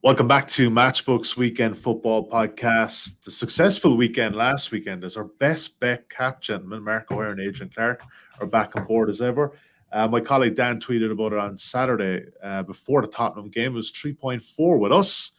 Welcome back to Matchbook's Weekend Football Podcast. The successful weekend last weekend as our best bet cap gentlemen, O'Haire and Adrian Clarke, are back on board as ever. My colleague Dan tweeted about it on Saturday before the Tottenham game. It was 3.4 with us,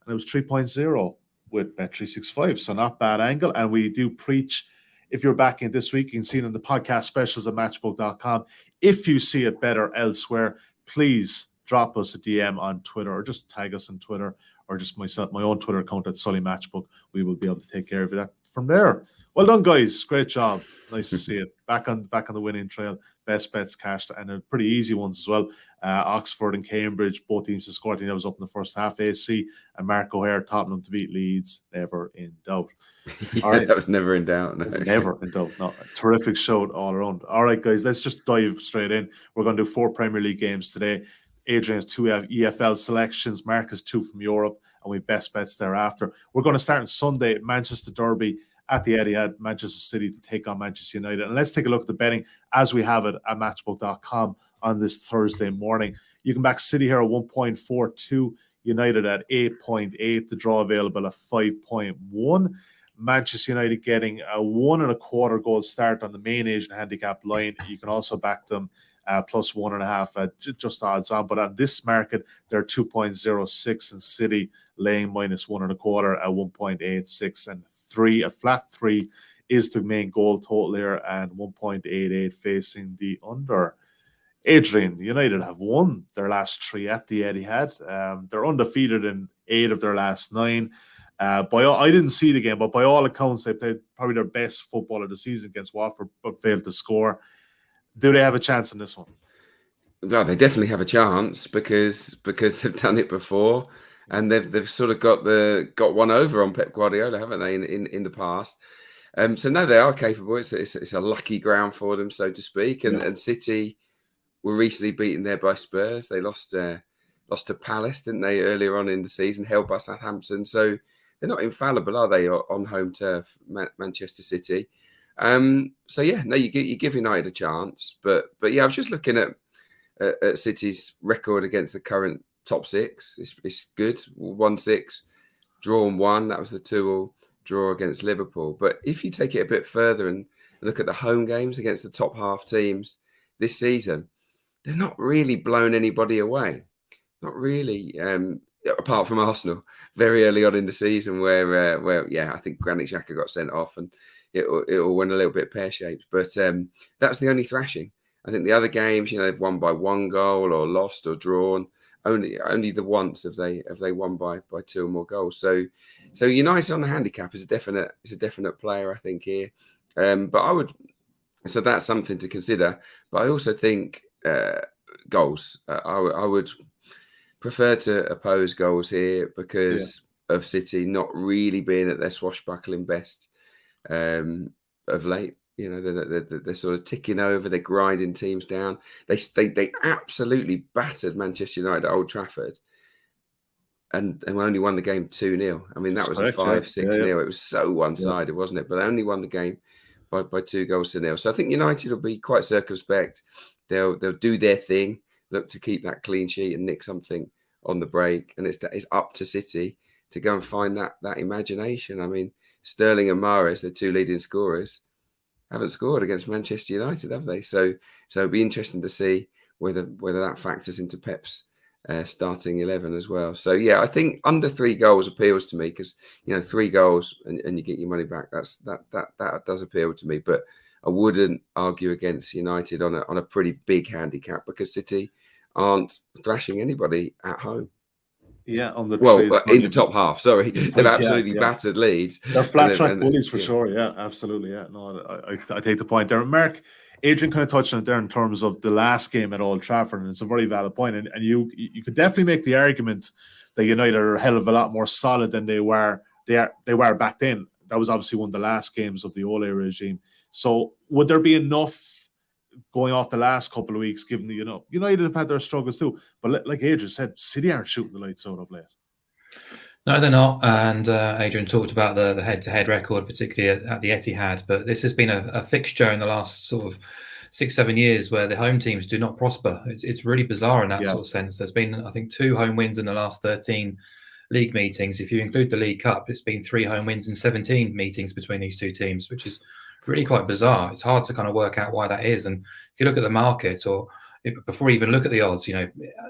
and it was 3.0 with Bet365. So not bad angle. And we do preach, if you're backing this week, you can see it in the podcast specials at matchbook.com. If you see it better elsewhere, please drop us a DM on Twitter or just tag us on Twitter or just my own Twitter account at Sully Matchbook. We will be able to take care of that from there. Well done, guys. Great job. Nice to see it. Back on the winning trail. Best bets cashed and they're pretty easy ones as well. Oxford and Cambridge, both teams to score. I think that was up in the first half. AC and Mark O'Haire, Tottenham to beat Leeds. Never in doubt. All right. That was never in doubt. No. Never in doubt. No, terrific show all around. All right, guys, let's just dive straight in. We're going to do 4 Premier League games today. Adrian has 2 EFL selections, Mark has 2 from Europe, and we have best bets thereafter. We're going to start on Sunday, Manchester Derby at the Etihad, Manchester City to take on Manchester United. And let's take a look at the betting as we have it at matchbook.com on this Thursday morning. You can back City here at 1.42, United at 8.8, the draw available at 5.1. Manchester United getting a 1.25 goal start on the main Asian handicap line. You can also back them plus 1.5 just odds on, but on this market they're 2.06 and City laying minus 1.25 at 1.86 and 3. A flat 3 is the main goal total here and 1.88 facing the under. Adrian, United have won their last 3 at the Etihad. They're undefeated in 8 of their last 9. I didn't see the game, but by all accounts they played probably their best football of the season against Watford but failed to score. Do they have a chance in this one? Well, they definitely have a chance because they've done it before, and they've sort of got one over on Pep Guardiola, haven't they? In the past, so no, they are capable. It's a lucky ground for them, so to speak. And City were recently beaten there by Spurs. They lost to Palace, didn't they, earlier on in the season? Held by Southampton, so they're not infallible, are they? On home turf, Manchester City. So yeah, no, you give United a chance, but yeah, I was just looking at City's record against the current top 6. It's good, 1-6, drawn 1. That was the 2-2 draw against Liverpool. But if you take it a bit further and look at the home games against the top half teams this season, they're not really blown anybody away. Not really, apart from Arsenal very early on in the season, where I think Granit Xhaka got sent off and it all went a little bit pear-shaped. But that's the only thrashing. I think the other games, they've won by 1 goal or lost or drawn. Only the once have they won by 2 or more goals. So United on the handicap is a definite player, I think, here. So that's something to consider. But I also think goals. I would prefer to oppose goals here because of City not really being at their swashbuckling best of late. They're sort of ticking over. They're grinding teams down. They absolutely battered Manchester United at Old Trafford, and only won the game 2-0. I mean, that was a 5-6-0. It was so one-sided, wasn't it? But they only won the game by 2 goals to 0. So I think United will be quite circumspect. They'll do their thing, look to keep that clean sheet and nick something on the break, and it's up to City to go and find that imagination. I mean, Sterling and Mahrez, the 2 leading scorers, haven't scored against Manchester United, have they? So it'll be interesting to see whether that factors into Pep's starting 11 as well. So yeah, I think under 3 goals appeals to me because 3 goals and you get your money back. That does appeal to me, but I wouldn't argue against United on a pretty big handicap because City aren't thrashing anybody at home. Yeah, in the top half. Sorry, they've absolutely battered Leeds. They're flat track bullies for sure. Yeah, absolutely. Yeah, no, I take the point there. Mark, Adrian kind of touched on it there in terms of the last game at Old Trafford, and it's a very valid point. And you could definitely make the argument that United are a hell of a lot more solid than they were back then. That was obviously one of the last games of the O'Haire regime. So would there be enough going off the last couple of weeks, given the United have had their struggles too, but like Adrian said, City aren't shooting the lights out of late. No, they're not. And Adrian talked about the head-to-head record, particularly at the Etihad. But this has been a fixture in the last sort of 6-7 years where the home teams do not prosper. It's really bizarre in that sort of sense. There's been, I think, 2 home wins in the last 13 league meetings. If you include the League Cup, it's been 3 home wins and 17 meetings between these two teams, which is really quite bizarre. It's hard to kind of work out why that is. And if you look at the market, or before you even look at the odds,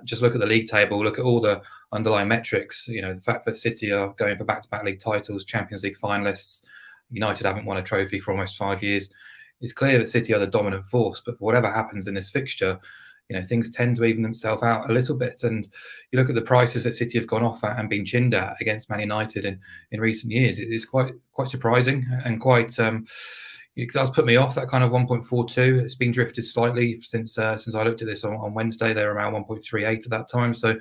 just look at the league table, look at all the underlying metrics. The fact that City are going for back-to-back league titles, Champions League finalists, United haven't won a trophy for almost 5 years. It's clear that City are the dominant force, but whatever happens in this fixture, things tend to even themselves out a little bit. And you look at the prices that City have gone off at and been chinned at against Man United in recent years. It is quite surprising and quite. It does put me off that kind of 1.42. It's been drifted slightly since I looked at this on Wednesday. They were around 1.38 at that time. So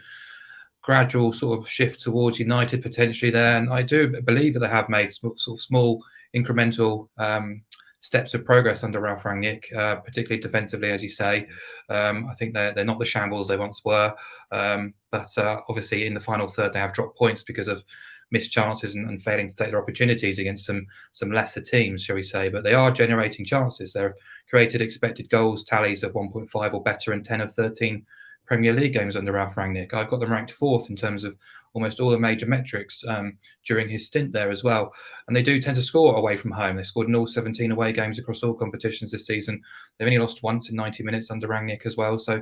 gradual sort of shift towards United potentially there. And I do believe that they have made sort of small incremental steps of progress under Ralph Rangnick, particularly defensively, as you say. I think they're not the shambles they once were. But obviously in the final third, they have dropped points because of missed chances and failing to take their opportunities against some lesser teams, shall we say. But they are generating chances. They've created expected goals tallies of 1.5 or better in 10 of 13 Premier League games under Ralph Rangnick. I've got them ranked 4th in terms of almost all the major metrics during his stint there as well. And they do tend to score away from home. They scored in all 17 away games across all competitions this season. They've only lost once in 90 minutes under Rangnick as well. So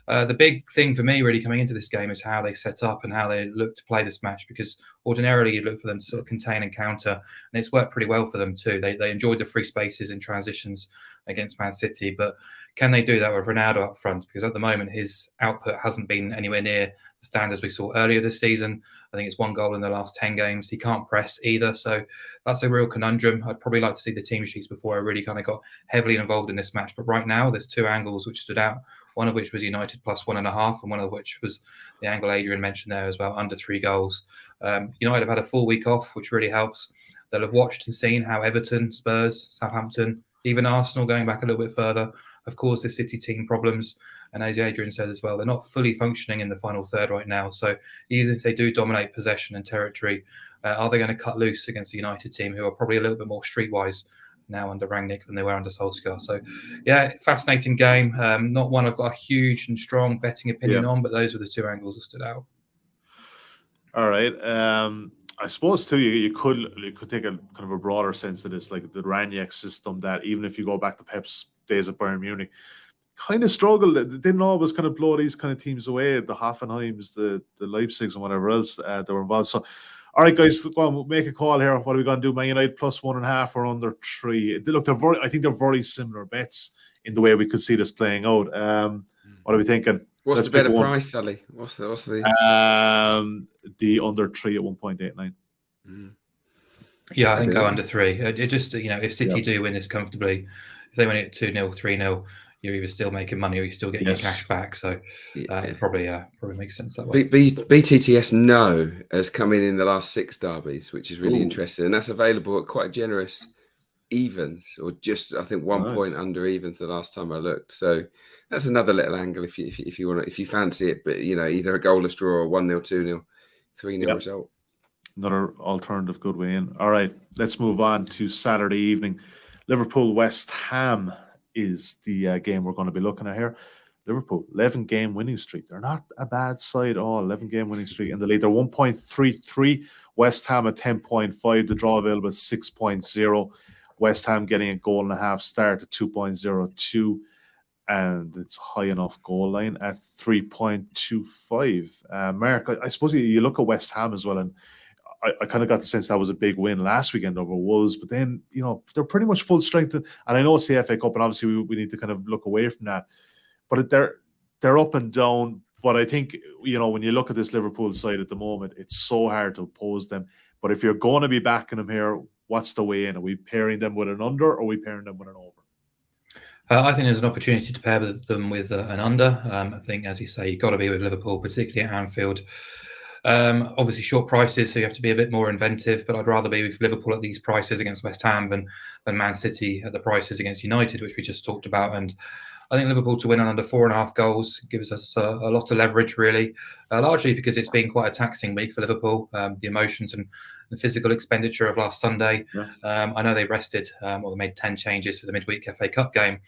the big thing for me really coming into this game is how they set up and how they look to play this match, because ordinarily you'd look for them to sort of contain and counter, and it's worked pretty well for them too. They enjoyed the free spaces and transitions against Man City, but can they do that with Ronaldo up front? Because at the moment his output hasn't been anywhere near the standards we saw earlier this season. I think it's 1 goal in the last 10 games. He can't press either, so that's a real conundrum. I'd probably like to see the team sheets before I really kind of got heavily involved in this match. But right now there's 2 angles which stood out, one of which was United plus 1.5, and one of which was the angle Adrian mentioned there as well, under 3 goals. United have had a full week off, which really helps. They'll have watched and seen how Everton, Spurs, Southampton, even Arsenal, going back a little bit further, have caused the City team problems. And as Adrian said as well, they're not fully functioning in the final third right now. So even if they do dominate possession and territory, are they going to cut loose against the United team, who are probably a little bit more streetwise now under Rangnick than they were under Solskjaer? So yeah, fascinating game. Not one I've got a huge and strong betting opinion on, but those were the 2 angles that stood out. All right. I suppose too, you could take a kind of a broader sense to this, like the Rangnick system, that even if you go back to Pep's days at Bayern Munich, kind of struggled. They didn't always kind of blow these kind of teams away, the Hoffenheims, the Leipzigs, and whatever else that were involved. So, all right, guys, go on, we'll make a call here. What are we going to do? Man United plus 1.5 or under 3? Look, I think they're very similar bets in the way we could see this playing out. What are we thinking? What's the better price, Sally? What's the the under 3 at 1.89? Yeah, I think go under 3. It just, if City do win this comfortably, if they win it 2-0, 3-0, you're either still making money or you're still getting your cash back. So it probably makes sense that way. BTTS No has come in the last 6 derbies, which is really interesting, and that's available at quite generous evens, or just I think 1 point under evens the last time I looked. So that's another little angle if you want to, if you fancy it. But either a goalless draw or 1-0, 2-0, 3-0 result. Another alternative good way in. All right, let's move on to Saturday evening. Liverpool West Ham is the game we're going to be looking at here. Liverpool, 11-game winning streak. They're not a bad side at all. 11-game winning streak in the league. They're 1.33. West Ham at 10.5. The draw available at 6.0. West Ham getting a goal and a half start at 2.02. And it's high enough goal line at 3.25. Mark, I suppose you look at West Ham as well, and I kind of got the sense that was a big win last weekend over Wolves, but then, they're pretty much full strength. And I know it's the FA Cup, and obviously we need to kind of look away from that. But they're up and down. But I think, when you look at this Liverpool side at the moment, it's so hard to oppose them. But if you're going to be backing them here, what's the way in? Are we pairing them with an under, or are we pairing them with an over? I think there's an opportunity to pair them with an under. I think, as you say, you've got to be with Liverpool, particularly at Anfield. Obviously short prices, so you have to be a bit more inventive, but I'd rather be with Liverpool at these prices against West Ham than Man City at the prices against United, which we just talked about. And I think Liverpool to win on under 4.5 goals gives us a lot of leverage, really, largely because it's been quite a taxing week for Liverpool. The emotions and the physical expenditure of last Sunday. I know they rested or they made 10 changes for the midweek FA Cup game.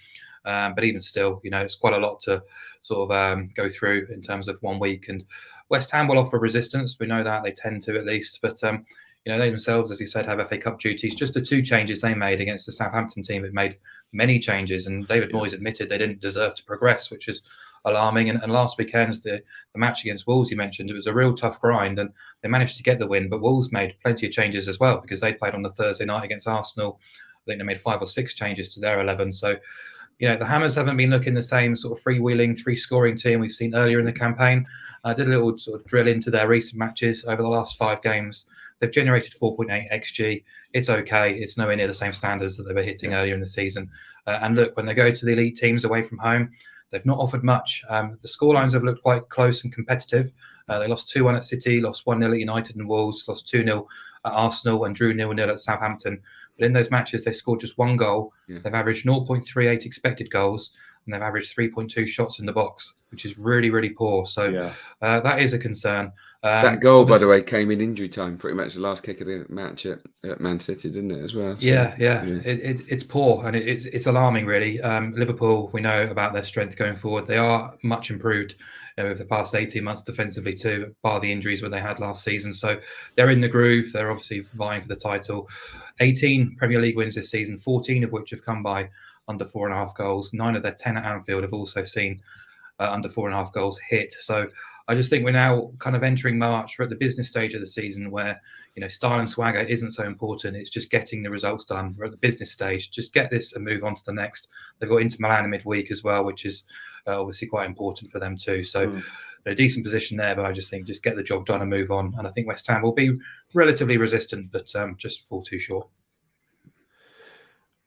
But even still, it's quite a lot to sort of go through in terms of 1 week. And West Ham will offer resistance. We know that, they tend to at least. But they themselves, as you said, have FA Cup duties. Just the 2 changes they made against the Southampton team, it made many changes. And David Moyes admitted they didn't deserve to progress, which is alarming. And last weekend's the match against Wolves, you mentioned, it was a real tough grind, and they managed to get the win. But Wolves made plenty of changes as well, because they played on the Thursday night against Arsenal. I think they made 5 or 6 changes to their 11. So, the Hammers haven't been looking the same sort of freewheeling, 3-scoring team we've seen earlier in the campaign. I did a little sort of drill into their recent matches over the last 5 games. They've generated 4.8 XG. It's okay. It's nowhere near the same standards that they were hitting earlier in the season. And look, when they go to the elite teams away from home, they've not offered much. The scorelines have looked quite close and competitive. They lost 2-1 at City, lost 1-0 at United and Wolves, lost 2-0 at Arsenal, and drew 0-0 at Southampton. But in those matches, they scored just 1 goal. They've averaged 0.38 expected goals, and they've averaged 3.2 shots in the box, which is really, really poor. So that is a concern. That goal, by the way, came in injury time, pretty much the last kick of the match at Man City, didn't it, as well? So, It's poor, and it's alarming, really. Liverpool, we know about their strength going forward. They are much improved over the past 18 months defensively too, bar the injuries that they had last season. So they're in the groove. They're obviously vying for the title. 18 Premier League wins this season, 14 of which have come by under 4.5 goals. 9 of their 10 at Anfield have also seen under 4.5 goals hit. So I just think we're now kind of entering March. We're at the business stage of the season where, style and swagger isn't so important. It's just getting the results done. We're at the business stage. Just get this and move on to the next. They've got Inter Milan in midweek as well, which is obviously quite important for them too. So they're a decent position there, but I just think just get the job done and move on. And I think West Ham will be relatively resistant, but just fall too short.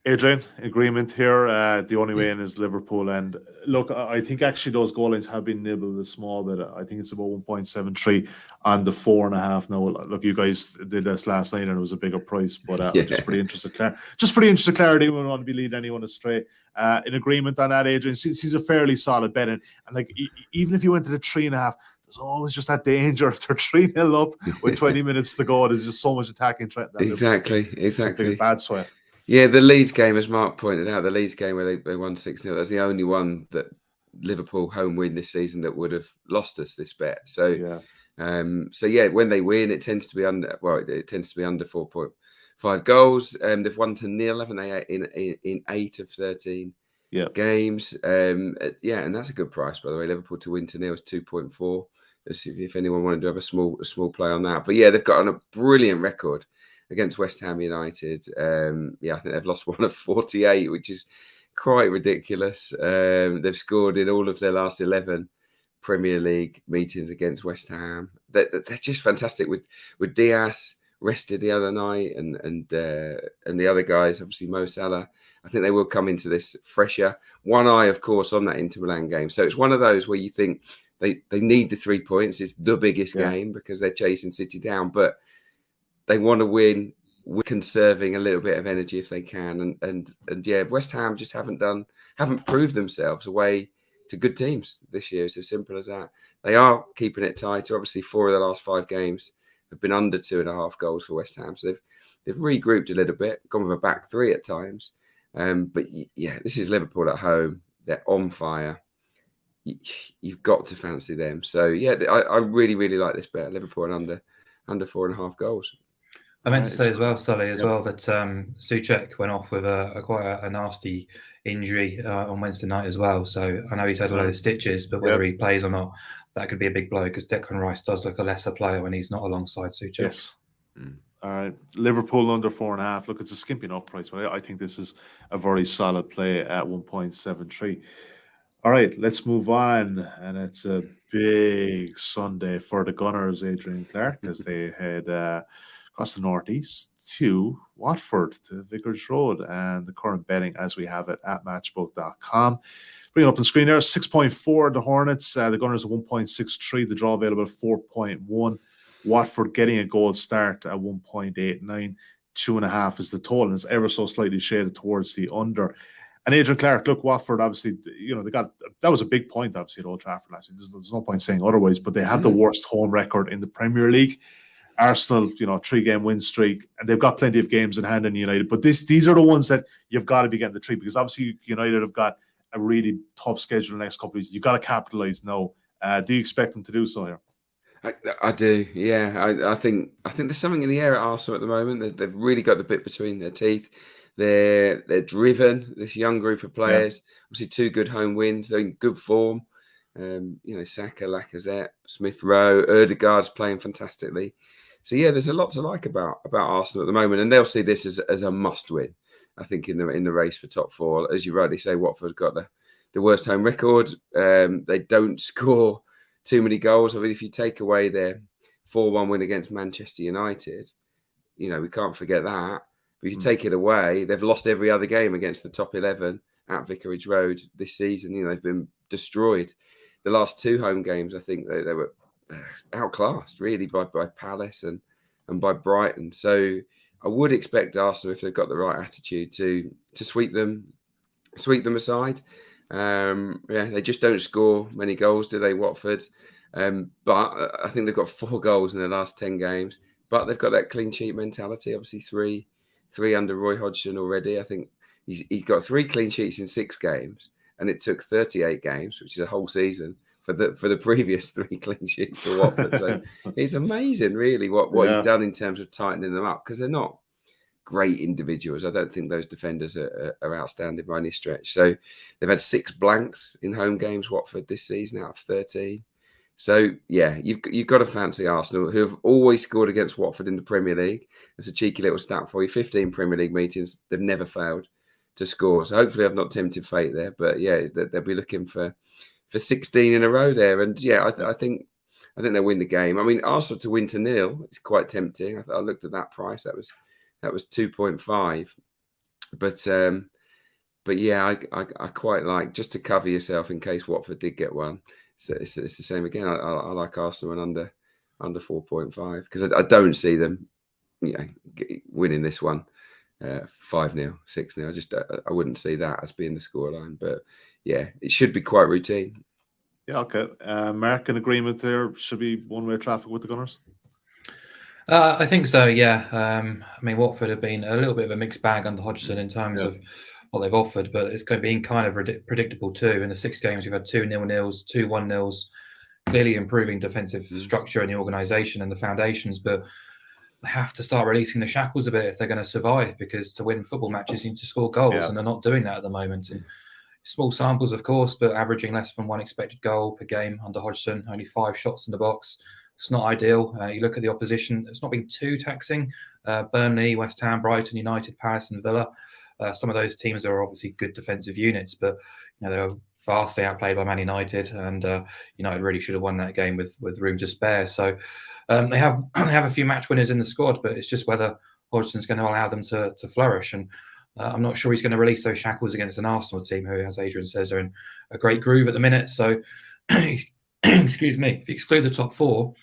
Adrian, agreement here. The only way in is Liverpool. And look, I think actually those goal lines have been nibbled a small bit. I think it's about 1.73 on the 4.5 now. Look, you guys did this last night and it was a bigger price, but just for the interest of clarity, we don't want to be leading anyone astray. In agreement on that, Adrian, he's a fairly solid bet. And like, even if you went to the 3.5, there's always just that danger if they're 3-0 up with 20 minutes to go. There's just so much attacking threat. Exactly. A bad sweat. Yeah, the Leeds game, as Mark pointed out, the Leeds game where they won 6-0, that's the only one that Liverpool home win this season that would have lost us this bet. So, when they win, it tends to be under 4.5 goals. They've won to 0, haven't they, in 8 of 13 games. And that's a good price, by the way. Liverpool to win to 0 is 2.4. If anyone wanted to have a small play on that. But they've got on a brilliant record against West Ham United. I think they've lost 1 of 48, which is quite ridiculous. They've scored in all of their last 11 Premier League meetings against West Ham. They're just fantastic with Diaz rested the other night and the other guys, obviously Mo Salah. I think they will come into this fresher. One eye, of course, on that Inter Milan game. So it's one of those where you think they need the 3 points. It's the biggest game because they're chasing City down, but they want to win with conserving a little bit of energy if they can. And West Ham just haven't proved themselves away to good teams this year. It's as simple as that. They are keeping it tight. Obviously, 4 of the last 5 games have been under 2.5 goals for West Ham. So they've regrouped a little bit, gone with a back 3 at times. But this is Liverpool at home. They're on fire. You've got to fancy them. So I really, really like this bet. Liverpool and under 4.5 goals. I meant to say as well, Sully, that Souček went off with quite a nasty injury on Wednesday night as well. So I know he's had a load of stitches, but whether he plays or not, that could be a big blow because Declan Rice does look a lesser player when he's not alongside Souček. Yes. All right. Liverpool under 4.5. Look, it's a skimpy enough price, but I think this is a very solid play at 1.73. All right, let's move on. And it's a big Sunday for the Gunners, Adrian Clarke, as they head across the northeast to Watford, to Vicarage Road, and the current betting as we have it at matchbook.com. Bring it up on the screen there, 6.4 the Hornets, the Gunners at 1.63, the draw available at 4.1. Watford getting a goal start at 1.89, 2.5 is the total, and it's ever so slightly shaded towards the under. And Adrian Clarke, look, Watford, obviously, they got, that was a big point, obviously, at Old Trafford last year. There's no point saying otherwise, but they have the worst home record in the Premier League. Arsenal, 3-game win streak, and they've got plenty of games in hand in United. But these are the ones that you've got to be getting the treat, because obviously United have got a really tough schedule the next couple of weeks. You've got to capitalise now. Do you expect them to do so here? I do, yeah. I think there's something in the air at Arsenal at the moment. They've really got the bit between their teeth. They're driven. This young group of players, obviously 2 good home wins. They're in good form. Saka, Lacazette, Smith Rowe, Ødegaard's playing fantastically. So yeah, there's a lot to like about Arsenal at the moment, and they'll see this as a must win. I think in the race for top 4, as you rightly say, Watford got the worst home record. They don't score too many goals. I mean, if you take away their 4-1 win against Manchester United, we can't forget that. But if you take it away, they've lost every other game against the top 11 at Vicarage Road this season. They've been destroyed. The last 2 home games, I think they were outclassed really by Palace and by Brighton. So I would expect Arsenal, if they've got the right attitude, to sweep them aside. They just don't score many goals, do they, Watford? But I think they've got 4 goals in the last 10 games. But they've got that clean sheet mentality. Obviously, three under Roy Hodgson already. I think he's got 3 clean sheets in 6 games, and it took 38 games, which is a whole season, for the previous 3 clean sheets for Watford. So it's amazing, really, what he's done in terms of tightening them up, because they're not great individuals. I don't think those defenders are outstanding by any stretch. So they've had 6 blanks in home games, Watford, this season out of 13. So yeah, you've got to fancy Arsenal, who have always scored against Watford in the Premier League. It's a cheeky little stat for you: 15 Premier League meetings, they've never failed to score. So hopefully I've not tempted fate there, but yeah, they'll be looking for 16 in a row there. And yeah, I think they'll win the game. I mean, Arsenal to win to 0 is quite tempting. I looked at that price. That was 2.5. But yeah, I quite like, just to cover yourself in case Watford did get one. It's the same again. I like Arsenal and under 4.5, because I don't see them, winning this one 5-0, 6-0. I wouldn't see that as being the scoreline. But yeah, it should be quite routine. Yeah, okay. Mark, in agreement there? Should be one-way traffic with the Gunners? I think so, yeah. I mean, Watford have been a little bit of a mixed bag under Hodgson in terms of what they've offered, but it's been kind of predictable too. In the 6 games, we've had 2 0-0s, 2 1-0s, clearly improving defensive structure in the organisation and the foundations, but they have to start releasing the shackles a bit if they're going to survive, because to win football matches, you need to score goals, and they're not doing that at the moment. And small samples, of course, but averaging less than 1 expected goal per game under Hodgson, only 5 shots in the box. It's not ideal. You look at the opposition, it's not been too taxing. Burnley, West Ham, Brighton, United, Palace and Villa. Some of those teams are obviously good defensive units, but they were vastly outplayed by Man United, and United really should have won that game with room to spare. So they have a few match winners in the squad, but it's just whether Hodgson's going to allow them to flourish. And I'm not sure he's going to release those shackles against an Arsenal team who, as Adrian says, are in a great groove at the minute. So, excuse me, if you exclude the top 4,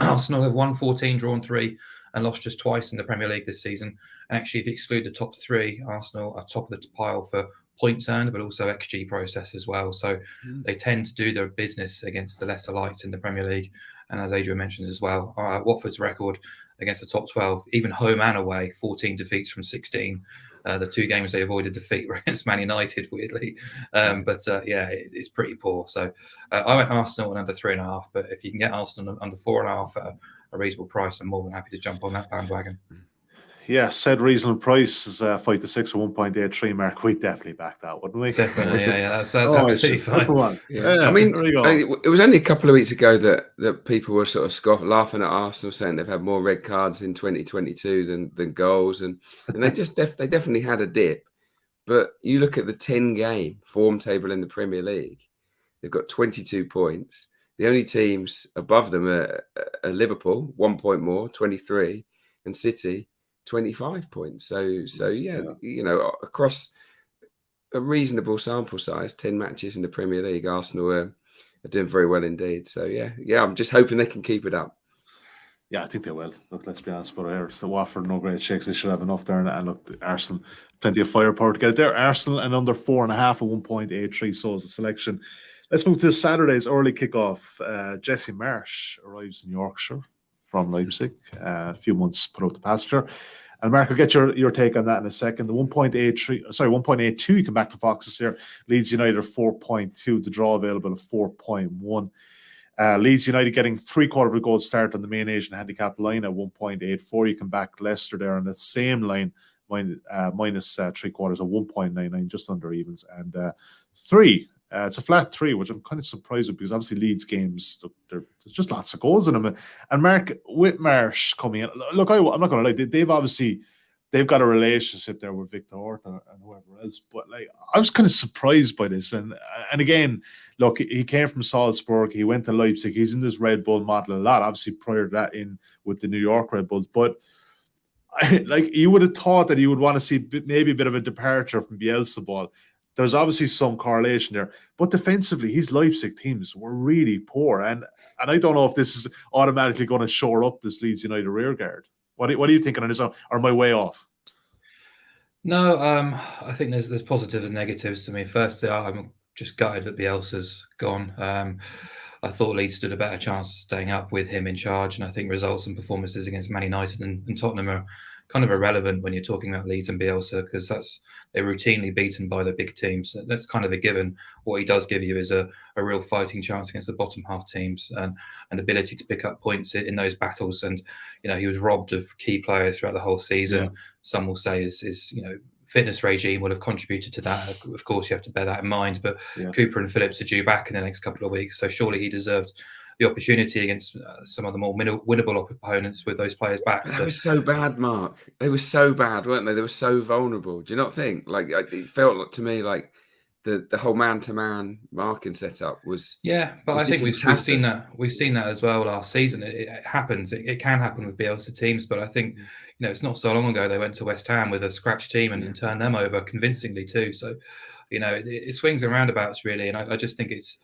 Arsenal have won 14, drawn 3, and lost just twice in the Premier League this season. And actually, if you exclude the top 3, Arsenal are top of the pile for points earned, but also XG process as well. So they tend to do their business against the lesser lights in the Premier League. And as Adrian mentions as well, Watford's record against the top 12, even home and away, 14 defeats from 16. The 2 games they avoided defeat were against Man United, weirdly. It's pretty poor. So I went Arsenal and under 3.5. But if you can get Arsenal under 4.5 at a reasonable price, I'm more than happy to jump on that bandwagon. Yeah, said reasonable price is 5 to 6 or 1.83, Mark. We'd definitely back that, wouldn't we? Definitely, yeah. That's absolutely fine. Yeah. I mean, it was only a couple of weeks ago that people were sort of laughing at Arsenal, saying they've had more red cards in 2022 than goals, and they definitely had a dip. But you look at the 10-game form table in the Premier League; they've got 22 points. The only teams above them are Liverpool, 1 point more, 23, and City, 25 points. So yeah, across a reasonable sample size, 10 matches in the Premier League, Arsenal are doing very well indeed. So yeah, I'm just hoping they can keep it up. Yeah, I think they will. Look, let's be honest about it. So Watford, no great shakes. They should have enough there. And look, Arsenal, plenty of firepower to get it there. Arsenal and under 4.5 at 1.83. So is the selection. Let's move to Saturday's early kickoff. Jesse Marsh arrives in Yorkshire from Leipzig. A few months put out the pasture. And Mark, I'll get your take on that in a second. The 1.82, you come back to Foxes here. Leeds United are 4.2. The draw available at 4.1. Leeds United getting 3/4 of a goal start on the main Asian handicap line at 1.84. You can back Leicester there on that same line, minus 3/4 at 1.99, just under evens. And 3. It's a flat 3, which I'm kind of surprised with, because obviously Leeds games, there's just lots of goals in them. And Mark, with Marsh coming in, look, I'm not going to lie, they've got a relationship there with Victor Orta and whoever else. But like, I was kind of surprised by this. And again, look, he came from Salzburg, he went to Leipzig, he's in this Red Bull model a lot. Obviously, prior to that, in with the New York Red Bulls, but. Like, you would have thought that you would want to see maybe a bit of a departure from Bielsa ball. There's obviously some correlation there, but defensively, his Leipzig teams were really poor, and I don't know if this is automatically going to shore up this Leeds United rear guard. What are you thinking on this? Or am I way off? No, I think there's positives and negatives to me. Firstly, I'm just gutted that Bielsa's gone. I thought Leeds stood a better chance of staying up with him in charge, and I think results and performances against Man United and Tottenham are kind of irrelevant when you're talking about Leeds and Bielsa, because they're routinely beaten by the big teams. That's kind of a given. What he does give you is a real fighting chance against the bottom half teams, and an ability to pick up points in those battles. And he was robbed of key players throughout the whole season. Yeah. Some will say is fitness regime would have contributed to that. Of course, you have to bear that in mind. But yeah. Cooper and Phillips are due back in the next couple of weeks, so surely he deserved the opportunity against some of the more winnable opponents with those players back. They were so bad, Mark. They were so bad, weren't they? They were so vulnerable. Do you not think? Like, it felt to me like the whole man-to-man marking setup was. Yeah, but I think we've seen that. We've seen that as well last season. It happens. It can happen with Bielsa teams, but I think it's not so long ago they went to West Ham with a scratch team and turned them over convincingly too. So, it swings and roundabouts really, and I just think it's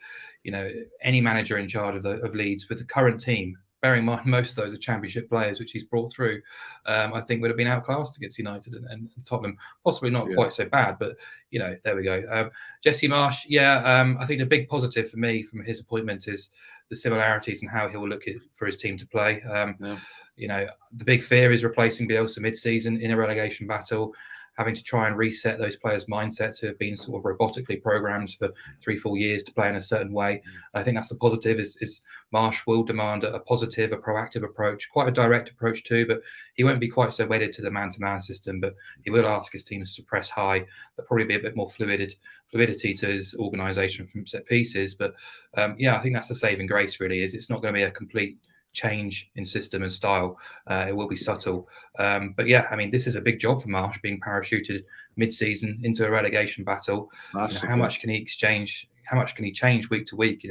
any manager in charge of Leeds with the current team, bearing in mind most of those are Championship players which he's brought through, I think would have been outclassed against United and Tottenham. Possibly not quite so bad, but there we go. Jesse Marsh, I think the big positive for me from his appointment is the similarities and how he will look for his team to play. The big fear is replacing Bielsa mid-season in a relegation battle, having to try and reset those players' mindsets who have been sort of robotically programmed for 3-4 years to play in a certain way. And I think that's the positive is Marsh will demand a positive, a proactive approach, quite a direct approach too, but he won't be quite so wedded to the man-to-man system, but he will ask his teams to press high. There'll probably be a bit more fluidity to his organisation from set pieces. But I think that's the saving grace really, is it's not going to be a complete change in system and style. It will be subtle. But this is a big job for Marsh, being parachuted mid-season into a relegation battle. How much can he exchange? How much can he change week to week?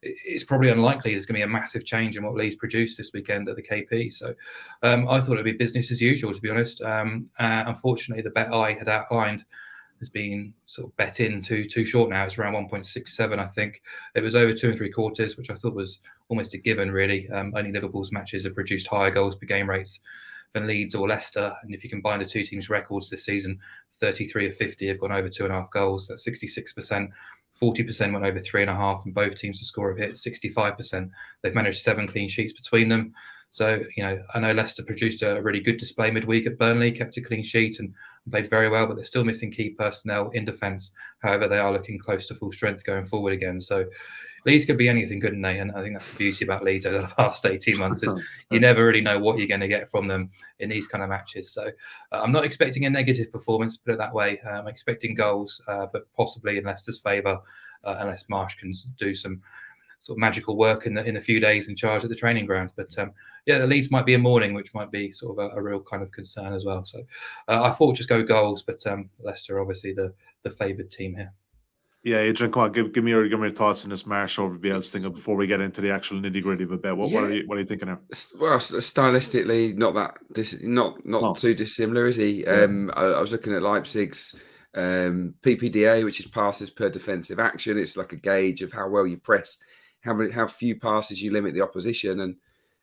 It's probably unlikely there's going to be a massive change in what Leeds produced this weekend at the KP. So I thought it'd be business as usual, to be honest. Unfortunately, the bet I had outlined has been sort of bet in too short now. It's around 1.67, I think. It was over 2 3/4, which I thought was almost a given, really. Only Liverpool's matches have produced higher goals per game rates than Leeds or Leicester. And if you combine the two teams' records this season, 33 of 50 have gone over 2.5 goals. That's 66%. 40% went over 3.5, and both teams to score have hit 65%. They've managed 7 clean sheets between them. So, I know Leicester produced a really good display midweek at Burnley, kept a clean sheet and played very well, but they're still missing key personnel in defence. However, they are looking close to full strength going forward again. So Leeds could be anything, couldn't they? And I think that's the beauty about Leeds over the past 18 months is you never really know what you're going to get from them in these kind of matches. So I'm not expecting a negative performance, put it that way. I'm expecting goals, but possibly in Leicester's favour, unless Marsh can do some sort of magical work in a few days in charge at the training ground. But the Leeds might be a morning, which might be sort of a real kind of concern as well. So I thought just go goals, but Leicester obviously the favoured team here. Yeah, Adrian, come on, give me your thoughts on this Marsh over Bielsa thing before we get into the actual nitty gritty of a bet. What are you thinking there? Well, stylistically, not too dissimilar, is he? I was looking at Leipzig's PPDA, which is passes per defensive action. It's like a gauge of how well you press, how few passes you limit the opposition, and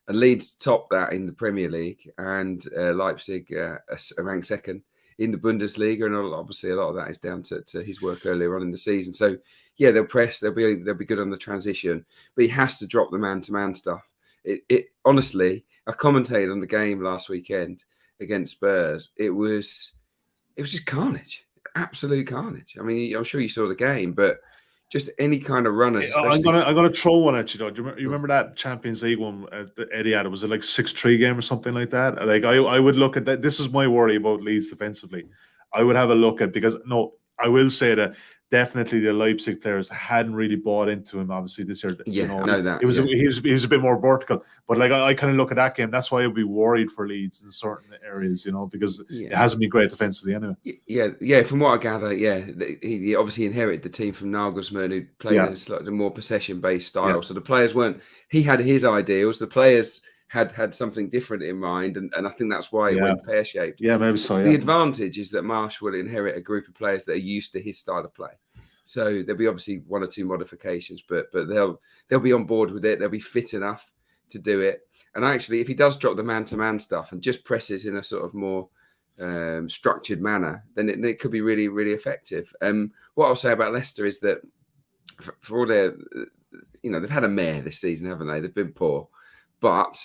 Leeds top that in the Premier League, and Leipzig are ranked second in the Bundesliga, and obviously a lot of that is down to his work earlier on in the season. So they'll press, they'll be good on the transition, but he has to drop the man-to-man stuff. It honestly, I commentated on the game last weekend against Spurs. It was just carnage, absolute carnage. I mean, I'm sure you saw the game, but just any kind of runners. I'm Especially gonna throw one at you though. Do you remember that Champions League one that Eddie had? Was it like 6-3 game or something like that? Like I would look at that. This is my worry about Leeds defensively. I would have a look at, because no, I will say that definitely the Leipzig players hadn't really bought into him. Obviously this year, Yeah, you know, I know that. he was a bit more vertical. But like I kind of look at that game. That's why I'd be worried for Leeds in certain areas, you know, because it hasn't been great defensively anyway. Yeah. From what I gather, he obviously inherited the team from Nagelsmann, who played a slightly more possession-based style. So the players weren't. He had his ideals. The players had something different in mind, and I think that's why it went pear-shaped. Yeah, maybe so. The advantage is that Marsh will inherit a group of players that are used to his style of play. So there'll be obviously 1 or 2 modifications, but they'll be on board with it. They'll be fit enough to do it. And actually, if he does drop the man-to-man stuff and just presses in a sort of more structured manner, then it could be really, really effective. What I'll say about Leicester is that for all their, they've had a mare this season, haven't they? They've been poor, but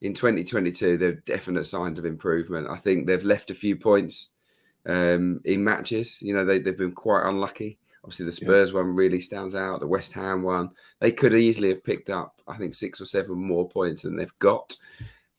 in 2022, there are definite signs of improvement. I think they've left a few points in matches. They've been quite unlucky. Obviously, the Spurs one really stands out. The West Ham one, they could easily have picked up, I think, 6 or 7 more points than they've got.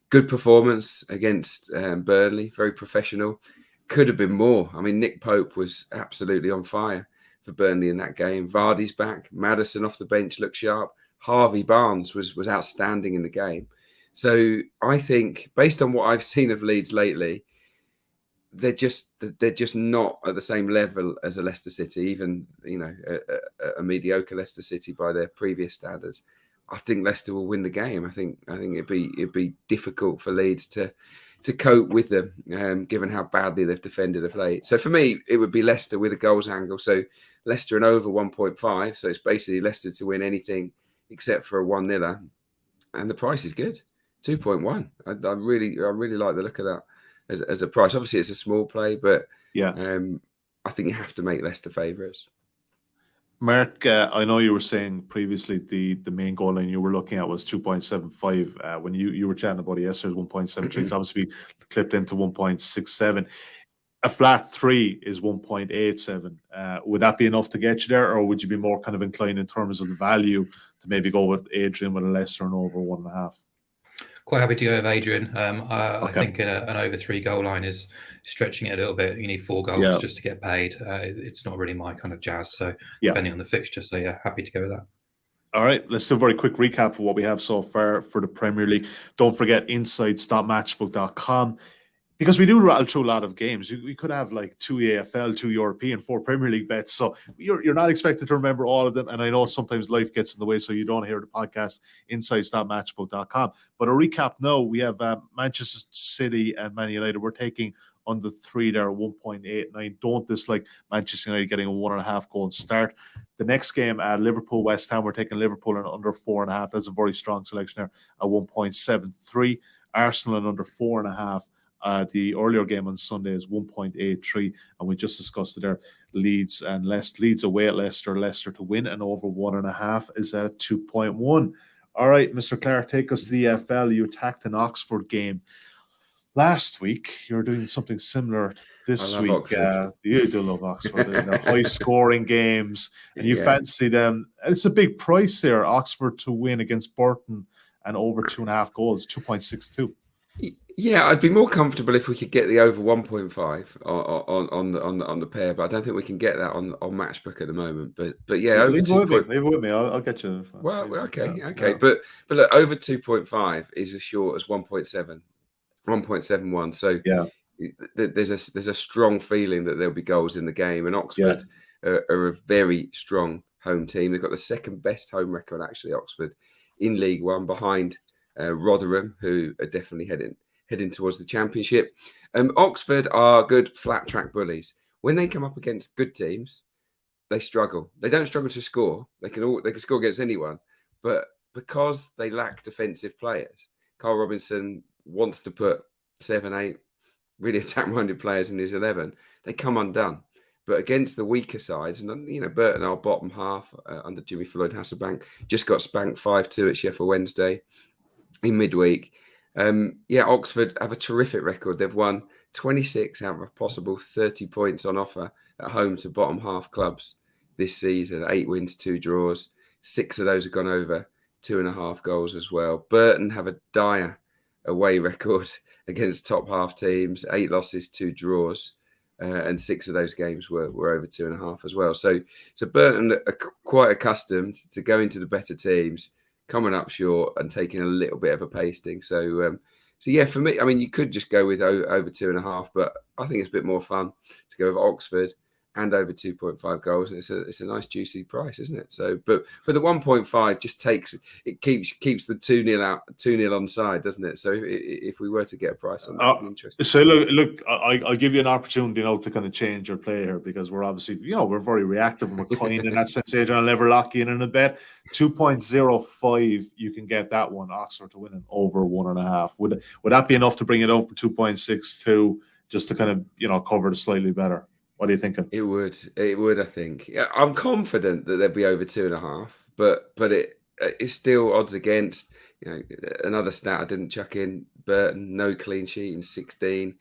Good performance against Burnley, very professional. Could have been more. I mean, Nick Pope was absolutely on fire for Burnley in that game. Vardy's back. Maddison off the bench looked sharp. Harvey Barnes was outstanding in the game. So I think, based on what I've seen of Leeds lately, they're just not at the same level as a Leicester City, even a mediocre Leicester City by their previous standards. I think Leicester will win the game. I think it'd be difficult for Leeds to cope with them, given how badly they've defended of late. So for me, it would be Leicester with a goals angle. So Leicester and over 1.5. So it's basically Leicester to win anything except for a 1-0, and the price is good, 2.1. I really like the look of that as a price. Obviously, it's a small play, but I think you have to make Leicester favourites. Mark, I know you were saying previously the main goal line you were looking at was 2.75. When you were chatting about it yesterday, 1.73. It's obviously clipped into 1.67. A flat 3 is 1.87. Would that be enough to get you there, or would you be more kind of inclined in terms of the value to maybe go with Adrian with a Leicester and over 1.5? Quite happy to go with Adrian. I think an over 3 goal line is stretching it a little bit. You need 4 goals just to get paid. It's not really my kind of jazz. So depending on the fixture. So happy to go with that. All right, let's do a very quick recap of what we have so far for the Premier League. Don't forget insights.matchbook.com. Because we do rattle through a lot of games. We could have like 2 EFL, 2 European, 4 Premier League bets. So you're not expected to remember all of them. And I know sometimes life gets in the way, so you don't hear the podcast, insights.matchbook.com. But a recap now, we have Manchester City and Man United. We're taking under 3 there, 1.89. Don't dislike Manchester United getting a 1.5 goal start. The next game, Liverpool, West Ham, we're taking Liverpool and under 4.5. That's a very strong selection there at 1.73. Arsenal and under 4.5. The earlier game on Sunday is 1.83, and we just discussed it there. Leeds and Leicester. Leeds away at Leicester. Leicester to win and over 1.5 is at 2.1. All right, Mr. Clarke, take us to the EFL. You attacked an Oxford game last week. You're doing something similar this week. You do love Oxford. They're high-scoring games, and you fancy them. It's a big price there, Oxford to win against Burton and over 2.5 goals, 2.62. Yeah, I'd be more comfortable if we could get the over 1.5 on the pair, but I don't think we can get that on Matchbook at the moment. But yeah, over 2. Leave it with me. I'll get you. Well, okay. Yeah. But look, over 2.5 is as short as 1.7, 1.71. So there's a strong feeling that there'll be goals in the game, and Oxford are a very strong home team. They've got the second best home record, actually, Oxford, in League One, behind Rotherham, who are definitely heading towards the Championship. Oxford are good flat track bullies. When they come up against good teams, they struggle. They don't struggle to score. They can score against anyone, but because they lack defensive players, Carl Robinson wants to put 7, 8 really attack-minded players in his 11. They come undone. But against the weaker sides, and Burton, our bottom half under Jimmy Floyd Hasselbank, just got spanked 5-2 at Sheffield Wednesday in midweek. Oxford have a terrific record. They've won 26 out of a possible 30 points on offer at home to bottom half clubs this season. 8 wins, 2 draws. 6 of those have gone over 2.5 goals as well. Burton have a dire away record against top half teams. 8 losses, 2 draws. And 6 of those games were over 2.5 as well. So Burton are quite accustomed to going to the better teams, coming up short and taking a little bit of a pasting. So yeah, for me, I mean, you could just go with over 2.5, but I think it's a bit more fun to go with Oxford and over 2.5 goals. And it's a nice juicy price, isn't it? So, but the 1.5 just keeps the 2-0 out, 2-0 on side, doesn't it? So if we were to get a price on that, it'd be interesting. So look, I'll give you an opportunity, to kind of change your play here, because we're obviously, we're very reactive and we're kind in that sense. Adrian, I'll never lock you in a bet. 2.05, you can get that one, Oxford to win an over 1.5. Would that be enough to bring it over 2.62 just to kind of, cover it slightly better? What are you thinking? It would, I think. Yeah, I'm confident that they'll be over 2.5, but it's still odds against. Another stat I didn't chuck in: Burton, no clean sheet in 16.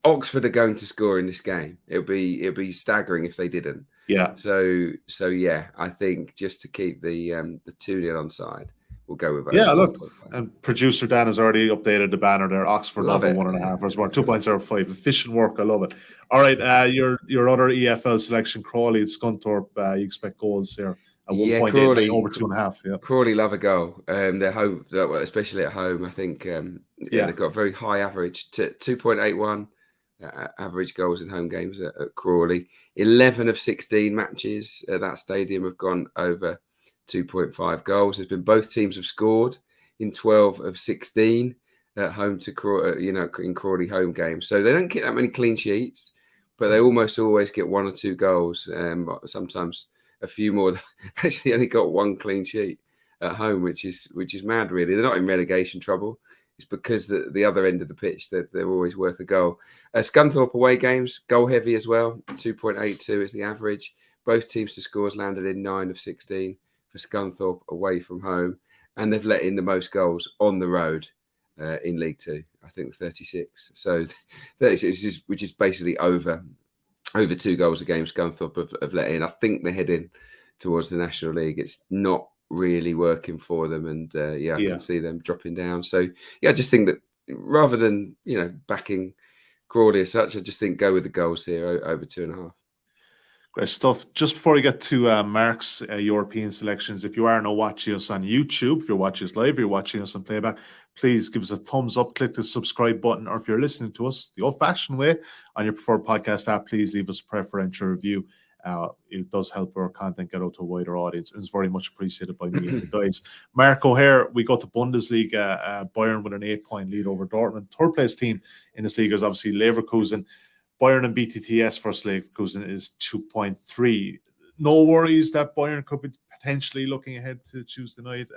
Oxford are going to score in this game. It'll be staggering if they didn't. Yeah. So yeah, I think just to keep the 2-0 on side, we'll go with over. Yeah, look, and producer Dan has already updated the banner there. Oxford Love over it. 1.5 or more. 2.05. Efficient work. I love it. All right, your other EFL selection, Crawley, Scunthorpe. You expect goals here at 1.8, Crawley over 2.5. Yeah, Crawley love a goal. They're home, especially at home. I think they've got a very high average, 2.81 average goals in home games at Crawley. 11 of 16 matches at that stadium have gone over 2.5 goals. There's been both teams have scored in 12 of 16 at home to in Crawley home games. So they don't get that many clean sheets, but they almost always get 1 or 2 goals. Sometimes a few more. Actually, only got 1 clean sheet at home, which is mad. Really, they're not in relegation trouble. It's because the other end of the pitch they're always worth a goal. Scunthorpe away games, goal heavy as well. 2.82 is the average. Both teams to scores landed in 9 of 16 for Scunthorpe away from home, and they've let in the most goals on the road in League Two. I think 36. So 36, which is basically over 2 goals a game. Scunthorpe have let in. I think they're heading towards the National League. It's not really working for them, and I can see them dropping down. So I just think that rather than backing Crawley as such, I just think go with the goals here over 2.5. Great stuff. Just before we get to Mark's European selections, if you are now watching us on YouTube, if you're watching us live, if you're watching us on playback, please give us a thumbs up, click the subscribe button, or if you're listening to us the old-fashioned way on your preferred podcast app, please leave us a preferential review. It does help our content get out to a wider audience. It's very much appreciated by me and the guys. Mark O'Haire, we got to Bundesliga. Bayern with an 8-point lead over Dortmund. Third place team in this league is obviously Leverkusen. Bayern and BTTS first Leverkusen is 2.3. No worries that Bayern could be potentially looking ahead to Tuesday night.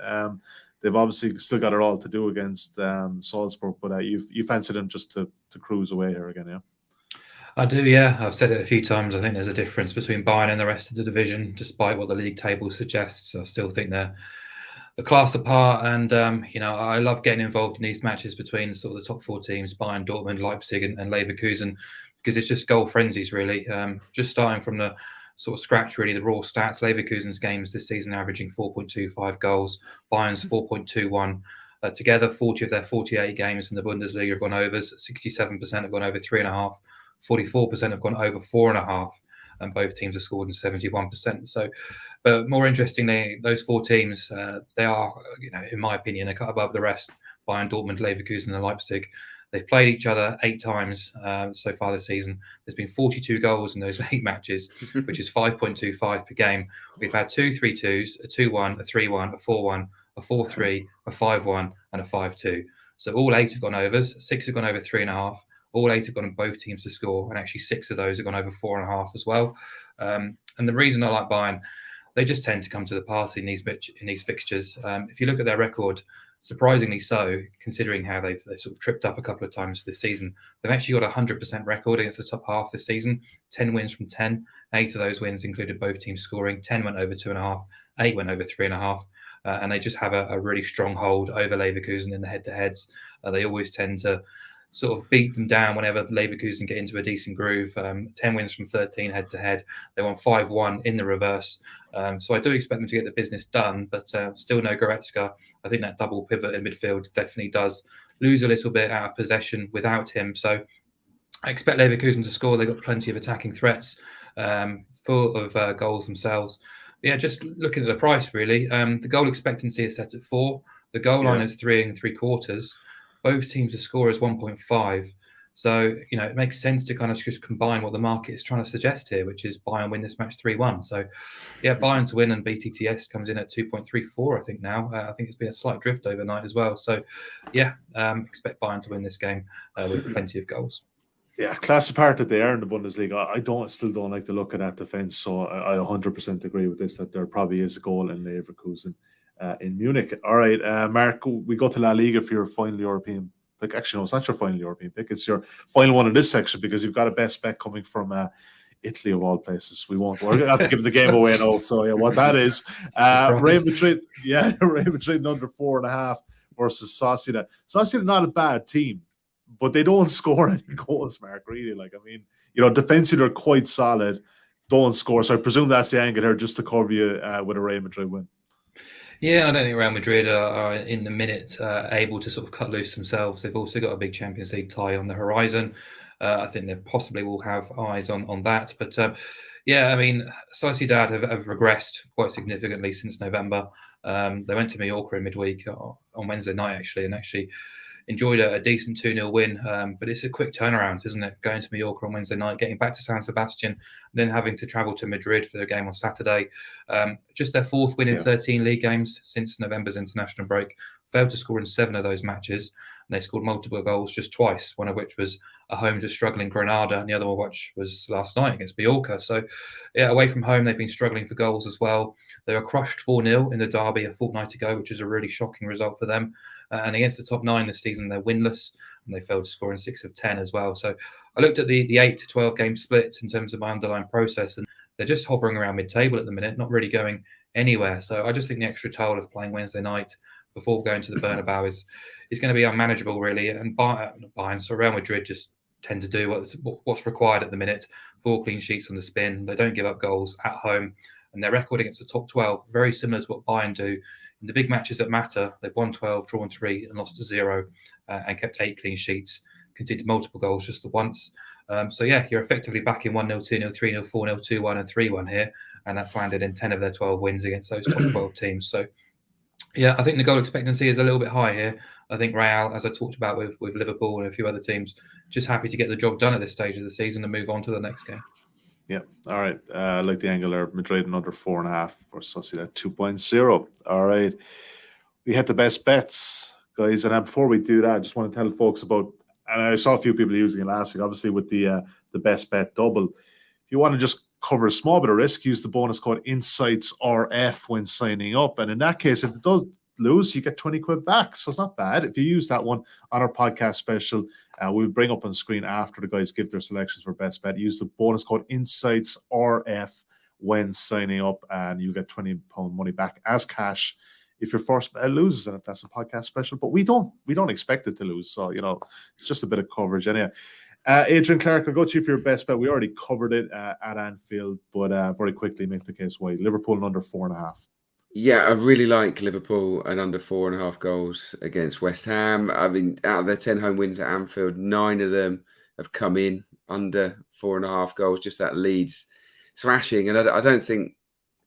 They've obviously still got it all to do against Salzburg, but you fancy them just to cruise away here again, yeah? I do, yeah. I've said it a few times. I think there's a difference between Bayern and the rest of the division, despite what the league table suggests. I still think they're a class apart, and I love getting involved in these matches between sort of the top 4 teams, Bayern, Dortmund, Leipzig, and Leverkusen, because it's just goal frenzies, really. Just starting from the sort of scratch, really, the raw stats. Leverkusen's games this season averaging 4.25 goals, Bayern's 4.21. Together, 40 of their 48 games in the Bundesliga have gone overs. 67% have gone over 3.5. 44% have gone over 4.5, and both teams have scored in 71%. So, but more interestingly, those 4 teams, they are, in my opinion, a cut above the rest. Bayern, Dortmund, Leverkusen, and Leipzig. They've played each other 8 times so far this season. There's been 42 goals in those 8 matches, which is 5.25 per game. We've had 2 3-2s, a 2-1, a 3-1, a 4-1, a 4-3, a 5-1, and a 5-2. So all 8 have gone overs. 6 have gone over 3.5. All 8 have gone on both teams to score, and actually 6 of those have gone over 4.5 as well. And the reason I like Bayern, they just tend to come to the party in these fixtures. If you look at their record, surprisingly so, considering how they've sort of tripped up a couple of times this season, they've actually got a 100% record against the top half this season. 10 wins from 10. 8 of those wins included both teams scoring. 10 went over 2.5. 8 went over 3.5. And they just have a really strong hold over Leverkusen in the head-to-heads. They always tend to sort of beat them down whenever Leverkusen get into a decent groove. 10 wins from 13 head-to-head. They won 5-1 in the reverse. So I do expect them to get the business done, but still no Goretzka. I think that double pivot in midfield definitely does lose a little bit out of possession without him. So I expect Leverkusen to score. They've got plenty of attacking threats, full of goals themselves. But yeah, just looking at the price, really. The goal expectancy is set at 4. The goal line is 3 3/4. Both teams to score is 1.5. So, it makes sense to kind of just combine what the market is trying to suggest here, which is Bayern win this match 3-1. So, yeah, Bayern to win, and BTTS comes in at 2.34, I think now. I think it's been a slight drift overnight as well. So, yeah, expect Bayern to win this game with plenty of goals. Yeah, class apart that they are in the Bundesliga. I still don't like the look of that defence. So I 100% agree with this, that there probably is a goal in Leverkusen in Munich. All right, Mark, we go to La Liga for your final European pick. Actually, no, it's not your final European pick. It's your final one in this section because you've got a best bet coming from Italy of all places. We're going to have to give the game away now. So yeah, what that is, Real Madrid, Real Madrid under 4.5 versus Sociedad. Sociedad not a bad team, but they don't score any goals, Mark, really. Defensively they're quite solid, don't score. So I presume that's the angle here, just to cover you with a Real Madrid win. Yeah, I don't think Real Madrid are in the minute able to sort of cut loose themselves. They've also got a big Champions League tie on the horizon. I think they possibly will have eyes on that. But yeah, I mean, Sociedad have regressed quite significantly since November. They went to Mallorca in midweek on Wednesday night, actually, and enjoyed a decent 2-0 win, but it's a quick turnaround, isn't it? Going to Mallorca on Wednesday night, getting back to San Sebastian, then having to travel to Madrid for the game on Saturday. Just their 4th win in 13 league games since November's international break. Failed to score in 7 of those matches, and they scored multiple goals just twice, one of which was a home to struggling Granada, and the other one which was last night against Mallorca. So, yeah, away from home, they've been struggling for goals as well. They were crushed 4-0 in the derby a fortnight ago, which is a really shocking result for them. And against the top 9 this season, they're winless, and they failed to score in 6 of 10 as well. So I looked at the 8 to 12 game splits in terms of my underlying process, and they're just hovering around mid-table at the minute, not really going anywhere. So I just think the extra toll of playing Wednesday night before going to the Bernabeu is going to be unmanageable, really. And Bayern, so Real Madrid just tend to do what's required at the minute. 4 clean sheets on the spin. They don't give up goals at home. And their record against the top 12, very similar to what Bayern do. In the big matches that matter, they've won 12, drawn 3, and lost 0, and kept 8 clean sheets, conceded multiple goals just the once. So, yeah, you're effectively back in 1-0, 2-0, 3-0, 4-0, 2-1, and 3-1 here. And that's landed in 10 of their 12 wins against those top 12 teams. So, yeah, I think the goal expectancy is a little bit high here. I think Real, as I talked about with Liverpool and a few other teams, just happy to get the job done at this stage of the season and move on to the next game. Yeah. All right. I like the angle there. Madrid and under 4.5 for Sociedad 2.0. All right. We had the best bets, guys. And before we do that, I just want to tell folks about, and I saw a few people using it last week, obviously with the best bet double. If you want to just cover a small bit of risk, use the bonus code INSIGHTSRF when signing up. And in that case, if it does lose, you get 20 quid back. So it's not bad. If you use that one on our podcast special, we'll bring up on screen after the guys give their selections for best bet. Use the bonus code INSIGHTSRF when signing up, and you get £20 money back as cash if your first bet loses, and if that's a podcast special. But we don't expect it to lose. So, it's just a bit of coverage anyway. Adrian Clarke, I'll go to you for your best bet. We already covered it at Anfield, but very quickly make the case why. Liverpool and under 4.5. Yeah, I really like Liverpool and under 4.5 goals against West Ham. I mean, out of their 10 home wins at Anfield, 9 of them have come in under 4.5 goals. Just that Leeds thrashing, and I don't think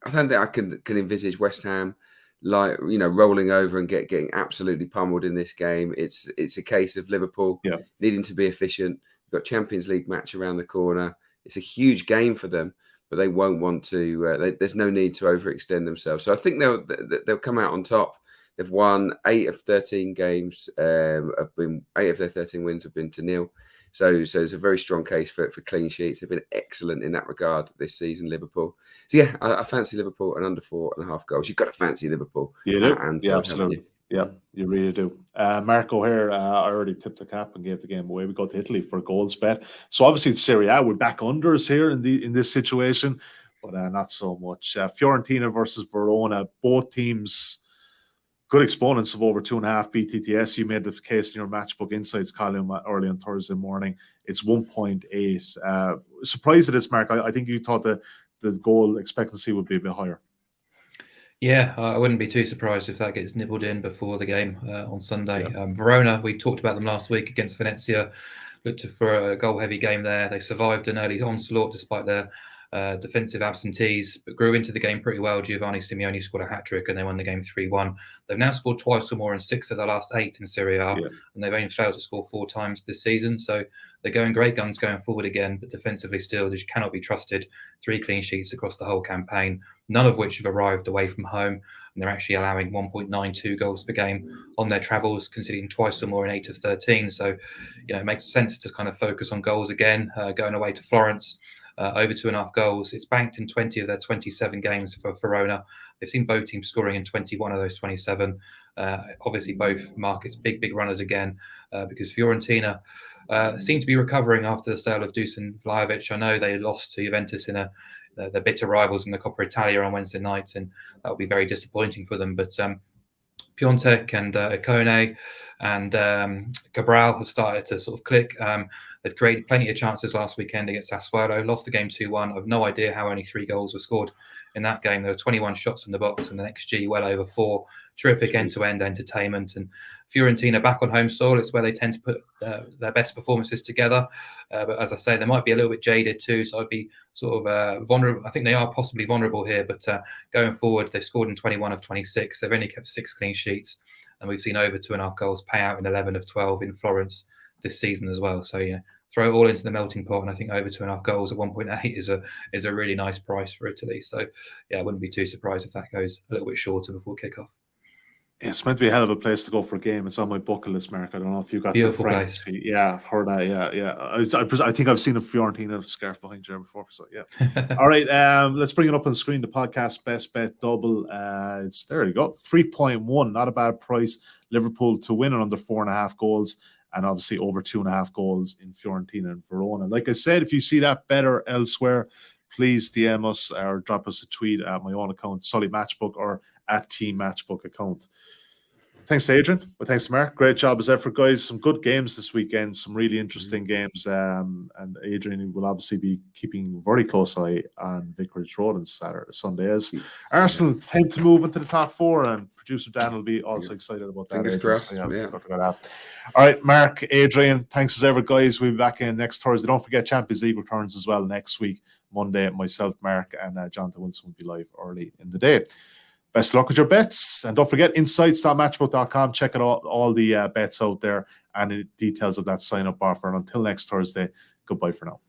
I can envisage West Ham rolling over and getting absolutely pummeled in this game. It's a case of Liverpool needing to be efficient. We've got Champions League match around the corner. It's a huge game for them, but they won't want to. There's no need to overextend themselves. So I think they'll come out on top. They've won 8 of 13 games. 8 of their 13 wins have been to nil. So it's a very strong case for clean sheets. They've been excellent in that regard this season, Liverpool. So yeah, I fancy Liverpool and under 4.5 goals. You've got to fancy Liverpool. You do? Yeah, absolutely. Yeah, you really do. Mark O'Haire, I already tipped the cap and gave the game away. We go to Italy for a goals bet. So obviously it's Serie A. We're back unders here in this situation, but not so much. Fiorentina versus Verona. Both teams good exponents of over 2.5 BTTS. You made the case in your Matchbook Insights column early on Thursday morning. It's 1.8. Surprised at this, Mark. I think you thought the goal expectancy would be a bit higher. Yeah, I wouldn't be too surprised if that gets nibbled in before the game on Sunday. Verona, we talked about them last week against Venezia. Looked for a goal-heavy game there. They survived an early onslaught despite their defensive absentees, but grew into the game pretty well. Giovanni Simeone scored a hat-trick and they won the game 3-1. They've now scored twice or more in 6 of the last 8 in Serie A, and they've only failed to score 4 times this season. So they're going great guns going forward again, but defensively still, they just cannot be trusted. 3 clean sheets across the whole campaign, none of which have arrived away from home, and they're actually allowing 1.92 goals per game on their travels, conceding twice or more in 8 of 13. So, it makes sense to kind of focus on goals again, going away to Florence. Over 2.5 goals. It's banked in 20 of their 27 games for Verona. They've seen both teams scoring in 21 of those 27. Obviously, both markets big runners again because Fiorentina seem to be recovering after the sale of Dusan Vlahovic. I know they lost to Juventus in the bitter rivals in the Coppa Italia on Wednesday night, and that will be very disappointing for them. But Piontek and Ikone and Cabral have started to sort of click. They've created plenty of chances last weekend against Sassuolo, lost the game 2-1. I've no idea how only 3 goals were scored in that game. There were 21 shots in the box and an XG well over 4. Terrific end-to-end entertainment. And Fiorentina back on home soil. It's where they tend to put their best performances together. But as I say, they might be a little bit jaded too. So I'd be sort of vulnerable. I think they are possibly vulnerable here. But going forward, they've scored in 21 of 26. They've only kept 6 clean sheets. And we've seen over 2.5 goals pay out in 11 of 12 in Florence this season as well. So, throw it all into the melting pot, and I think over 2.5 goals at 1.8 is a really nice price for Italy. So, I wouldn't be too surprised if that goes a little bit shorter before kickoff. It's meant to be a hell of a place to go for a game. It's on my bucket list, Mark. I don't know if you got beautiful to place. Yeah, I've heard that. Yeah. I think I've seen a Fiorentina scarf behind you before. So yeah. All right. Let's bring it up on the screen. The podcast best bet double. There you go. 3.1. Not a bad price. Liverpool to win it under 4.5 goals. And obviously over 2.5 goals in Fiorentina and Verona. Like I said, if you see that better elsewhere, please DM us or drop us a tweet at my own account, Sully Matchbook, or at Team Matchbook account. Thanks to Adrian. Well, thanks to Mark. Great job as ever, guys. Some good games this weekend, some really interesting games. And Adrian will obviously be keeping very close eye on Vicarage Road on Sunday. As Arsenal tend to move into the top 4, and producer Dan will be also excited about that. Fingers crossed. All right, Mark, Adrian, thanks as ever, guys. We'll be back in next Thursday. Don't forget Champions League returns as well next week, Monday. Myself, Mark, and Jonathan Wilson will be live early in the day. Best of luck with your bets. And don't forget insights.matchbook.com. Check out all the bets out there and the details of that sign-up offer. And until next Thursday, goodbye for now.